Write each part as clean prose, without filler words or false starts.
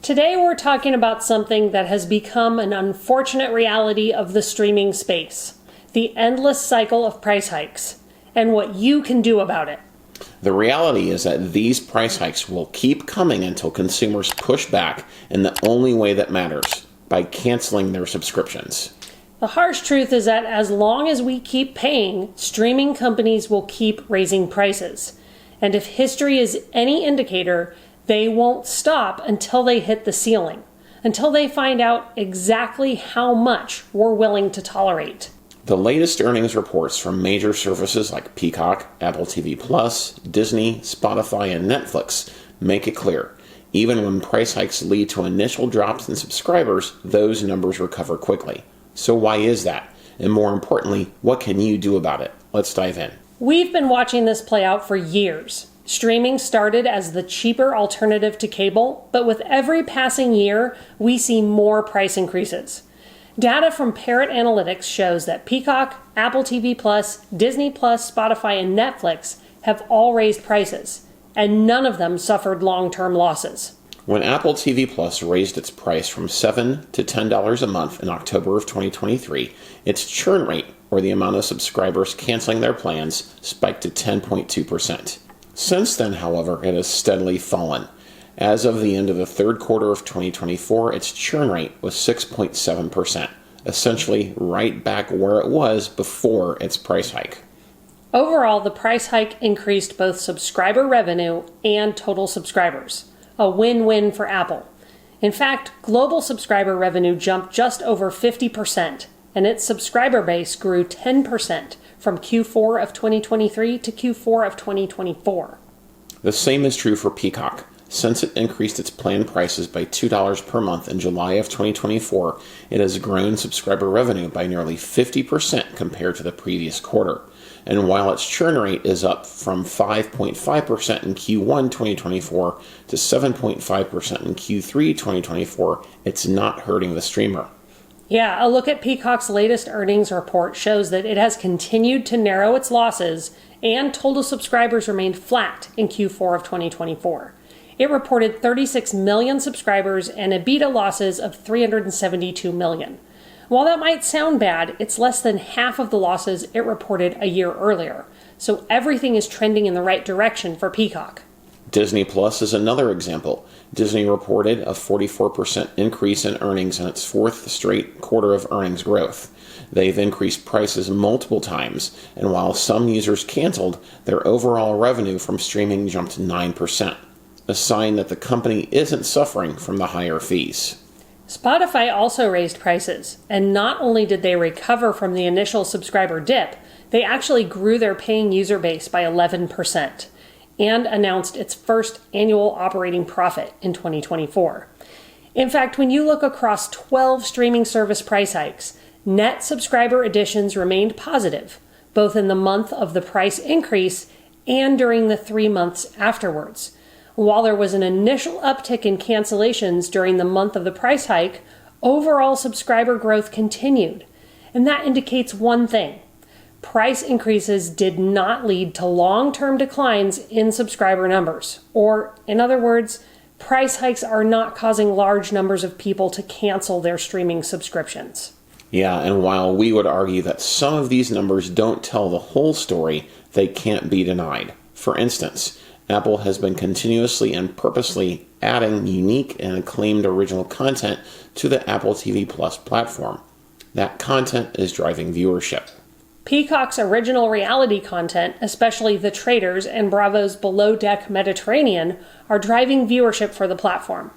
Today we're talking about something that has become an unfortunate reality of the streaming space, the endless cycle of price hikes, and what you can do about it. The reality is that these price hikes will keep coming until consumers push back in the only way that matters, by canceling their subscriptions. The harsh truth is that as long as we keep paying, streaming companies will keep raising prices. And if history is any indicator, they won't stop until they hit the ceiling, until they find out exactly how much we're willing to tolerate. The latest earnings reports from major services like Peacock, Apple TV+, Disney, Spotify, and Netflix make it clear. Even when price hikes lead to initial drops in subscribers, those numbers recover quickly. So why is that? And more importantly, what can you do about it? Let's dive in. We've been watching this play out for years. Streaming started as the cheaper alternative to cable, but with every passing year, we see more price increases. Data from Parrot Analytics shows that Peacock, Apple TV+, Disney+, Spotify, and Netflix have all raised prices, and none of them suffered long-term losses. When Apple TV Plus raised its price from $7 to $10 a month in October of 2023, its churn rate, or the amount of subscribers canceling their plans, spiked to 10.2%. Since then, however, it has steadily fallen. As of the end of the third quarter of 2024, its churn rate was 6.7%, essentially right back where it was before its price hike. Overall, the price hike increased both subscriber revenue and total subscribers, a win-win for Apple. In fact, global subscriber revenue jumped just over 50%, and its subscriber base grew 10% from Q4 of 2023 to Q4 of 2024. The same is true for Peacock. Since it increased its plan prices by $2 per month in July of 2024, it has grown subscriber revenue by nearly 50% compared to the previous quarter. And while its churn rate is up from 5.5% in Q1 2024 to 7.5% in Q3 2024, it's not hurting the streamer. Yeah, a look at Peacock's latest earnings report shows that it has continued to narrow its losses, and total subscribers remained flat in Q4 of 2024. It reported 36 million subscribers and EBITDA losses of $372 million. While that might sound bad, it's less than half of the losses it reported a year earlier. So everything is trending in the right direction for Peacock. Disney Plus is another example. Disney reported a 44% increase in earnings in its fourth straight quarter of earnings growth. They've increased prices multiple times, and while some users canceled, their overall revenue from streaming jumped 9%, a sign that the company isn't suffering from the higher fees. Spotify also raised prices, and not only did they recover from the initial subscriber dip, they actually grew their paying user base by 11%. And announced its first annual operating profit in 2024. In fact, when you look across 12 streaming service price hikes, net subscriber additions remained positive, both in the month of the price increase and during the 3 months afterwards. While there was an initial uptick in cancellations during the month of the price hike, overall subscriber growth continued. And that indicates one thing. Price increases did not lead to long-term declines in subscriber numbers. Or, in other words, price hikes are not causing large numbers of people to cancel their streaming subscriptions. Yeah, and while we would argue that some of these numbers don't tell the whole story, they can't be denied. For instance, Apple has been continuously and purposely adding unique and acclaimed original content to the Apple TV Plus platform. That content is driving viewership. Peacock's original reality content, especially The Traitors and Bravo's Below Deck Mediterranean, are driving viewership for the platform.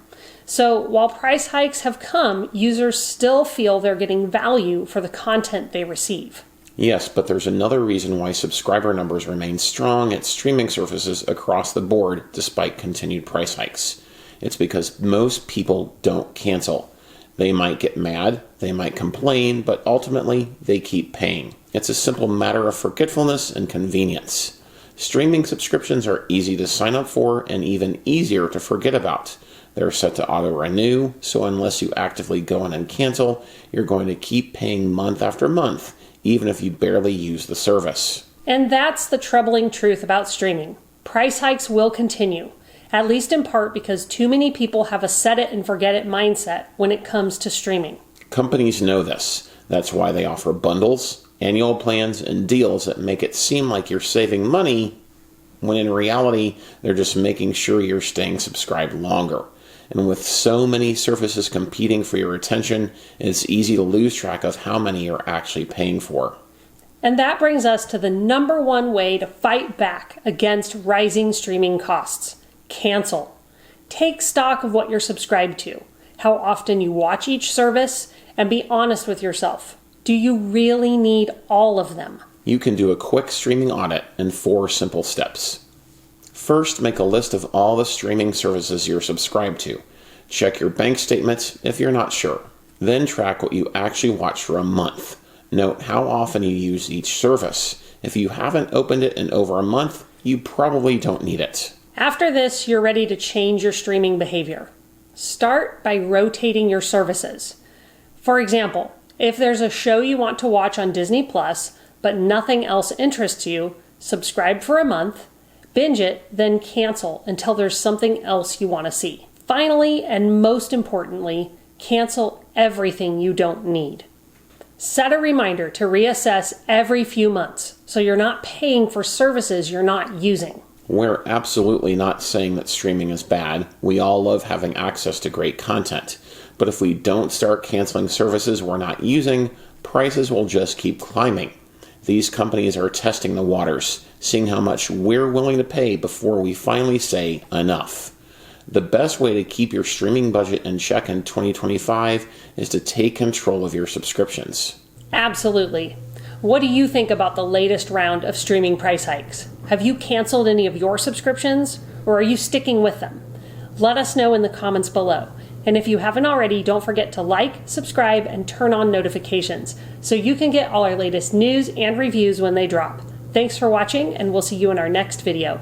So while price hikes have come, users still feel they're getting value for the content they receive. Yes, but there's another reason why subscriber numbers remain strong at streaming services across the board despite continued price hikes. It's because most people don't cancel. They might get mad, they might complain, but ultimately they keep paying. It's a simple matter of forgetfulness and convenience. Streaming subscriptions are easy to sign up for and even easier to forget about. They're set to auto-renew, so unless you actively go in and cancel, you're going to keep paying month after month, even if you barely use the service. And that's the troubling truth about streaming. Price hikes will continue. at least in part because too many people have a set it and forget it mindset when it comes to streaming. Companies know this. That's why they offer bundles, annual plans, and deals that make it seem like you're saving money, when in reality, they're just making sure you're staying subscribed longer. And with so many services competing for your attention, it's easy to lose track of how many you're actually paying for. And that brings us to the number one way to fight back against rising streaming costs. Cancel. Take stock of what you're subscribed to, how often you watch each service, and be honest with yourself. Do you really need all of them? You can do a quick streaming audit in 4 simple steps. First, make a list of all the streaming services you're subscribed to. Check your bank statements if you're not sure. Then track what you actually watch for a month. Note how often you use each service. If you haven't opened it in over a month, you probably don't need it. After this, you're ready to change your streaming behavior. Start by rotating your services. For example, if there's a show you want to watch on Disney Plus, but nothing else interests you, subscribe for a month, binge it, then cancel until there's something else you want to see. Finally, and most importantly, cancel everything you don't need. Set a reminder to reassess every few months so you're not paying for services you're not using. We're absolutely not saying that streaming is bad. We all love having access to great content. But if we don't start canceling services we're not using, prices will just keep climbing. These companies are testing the waters, seeing how much we're willing to pay before we finally say enough. The best way to keep your streaming budget in check in 2025 is to take control of your subscriptions. Absolutely. What do you think about the latest round of streaming price hikes? Have you canceled any of your subscriptions, or are you sticking with them? Let us know in the comments below. And if you haven't already, don't forget to like, subscribe, and turn on notifications so you can get all our latest news and reviews when they drop. Thanks for watching, and we'll see you in our next video.